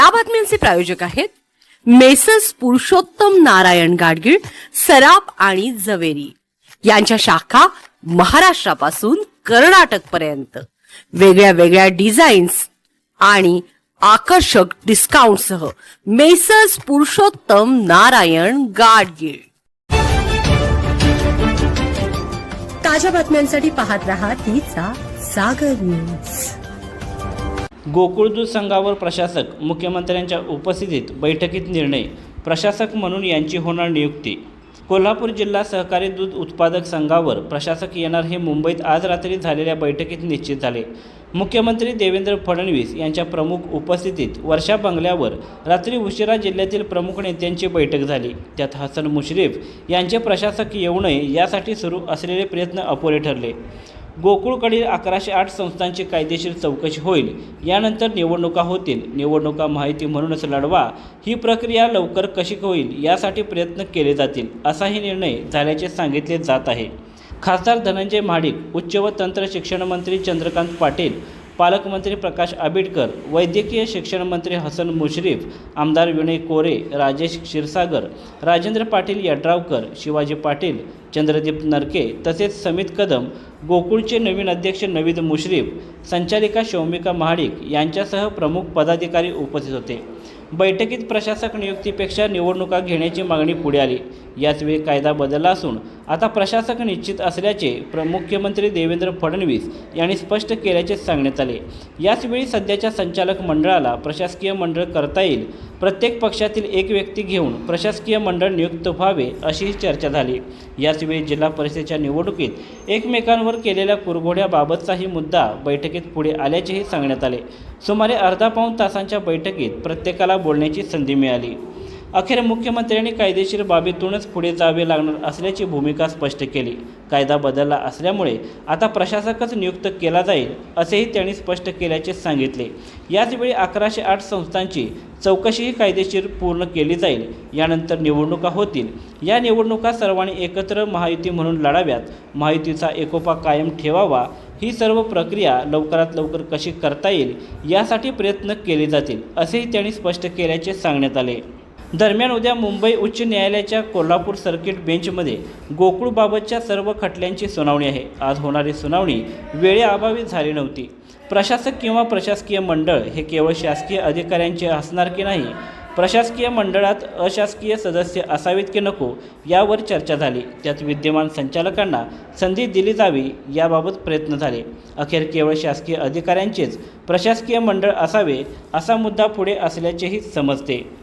या बातम्यांचे प्रायोजक आहेत मेसर्स पुरुषोत्तम नारायण गाडगीळ, सराफ आणि जवेरी यांच्या शाखा महाराष्ट्रापासून कर्नाटक पर्यंत वेगळ्या वेगळ्या डिझाईन्स आणि आकर्षक डिस्काउंटसह मेसर्स पुरुषोत्तम नारायण गाडगीळ। ताज्या बातम्यांसाठी पाहत रहा तिचा सागर न्यूज। गोकुळ दूध संघावर प्रशासक मुख्यमंत्र्यांच्या उपस्थितीत बैठकीत निर्णय। प्रशासक म्हणून यांची होणार नियुक्ती। कोल्हापूर जिल्हा सहकारी दूध उत्पादक संघावर प्रशासक येणार हे मुंबईत आज रात्री झालेल्या बैठकीत निश्चित झाले। मुख्यमंत्री देवेंद्र फडणवीस यांच्या प्रमुख उपस्थितीत वर्षा बंगल्यावर रात्री उशिरा जिल्ह्यातील प्रमुख नेत्यांची बैठक झाली। त्यात हसन मुश्रीफ यांचे प्रशासक येऊ नये यासाठी सुरू असलेले प्रयत्न अपुरे ठरले। गोकुळकडील 1108 संस्थांची कायदेशीर चौकशी होईल, यानंतर निवडणुका होतील। निवडणुका माहिती म्हणूनच लढवा, ही प्रक्रिया लवकर कशी होईल यासाठी प्रयत्न केले जातील, असाही निर्णय झाल्याचे सांगितले जात आहे। खासदार धनंजय महाडिक, उच्च व तंत्र शिक्षण मंत्री चंद्रकांत पाटील, पालकमंत्री प्रकाश आंबेडकर, वैद्यकीय शिक्षण मंत्री हसन मुश्रीफ, आमदार विनय कोरे, राजेश क्षीरसागर, राजेंद्र पाटील यड्रावकर, शिवाजी पाटील, चंद्रदीप नरके तसेच समित कदम, गोकुळचे नवीन अध्यक्ष नवीद मुश्रीफ, संचालिका शौमिका महाडिक यांच्यासह प्रमुख पदाधिकारी उपस्थित होते। बैठकीत प्रशासक नियुक्तीपेक्षा निवडणुका घेण्याची मागणी पुढे आली। याचवेळी कायदा बदलला असून आता प्रशासक निश्चित असल्याचे मुख्यमंत्री देवेंद्र फडणवीस यांनी स्पष्ट केल्याचे सांगण्यात आले। याचवेळी सध्याच्या संचालक मंडळाला प्रशासकीय मंडळ करता येईल। प्रत्येक पक्षातील एक व्यक्ती घेऊन प्रशासकीय मंडळ नियुक्त व्हावे अशीही चर्चा झाली। याचवेळी जिल्हा परिषदेच्या निवडणुकीत एकमेकांवर केलेल्या कुरघोड्याबाबतचाही मुद्दा बैठकीत पुढे आल्याचेही सांगण्यात आले। सुमारे अर्धा-पाऊण तासांच्या बैठकीत प्रत्येकाला बोलण्याची संधी मिळाली। अखेर मुख्यमंत्र्यांनी कायदेशीर बाबीतूनच पुढे जावे लागणार असल्याची भूमिका स्पष्ट केली। कायदा बदलला असल्यामुळे आता प्रशासकच नियुक्त केला जाईल, असेही त्यांनी स्पष्ट केल्याचे सांगितले। याचवेळी 1108 संस्थांची चौकशीही कायदेशीर पूर्ण केली जाईल। यानंतर निवडणुका होतील। या निवडणुका सर्वांनी एकत्र महायुती म्हणून लढाव्यात, महायुतीचा एकोपा कायम ठेवावा, ही सर्व प्रक्रिया लवकरात लवकर कशी करता येईल यासाठी प्रयत्न केले जातील, असेही त्यांनी स्पष्ट केल्याचे सांगण्यात आले। दरम्यान उद्या मुंबई उच्च न्यायालयाच्या कोल्हापूर सर्किट बेंचमध्ये गोकुळबाबतच्या सर्व खटल्यांची सुनावणी आहे। आज होणारी सुनावणी वेळेअभावी झाली नव्हती। प्रशासक किंवा प्रशासकीय मंडळ हे केवळ शासकीय अधिकाऱ्यांचे असणार की नाही, प्रशासकीय मंडळात अशासकीय सदस्य असावेत की नको यावर चर्चा झाली। त्यात विद्यमान संचालकांना संधी दिली जावी याबाबत प्रयत्न झाले। अखेर केवळ शासकीय अधिकाऱ्यांचेच प्रशासकीय मंडळ असावे असा मुद्दा पुढे असल्याचेही समजते।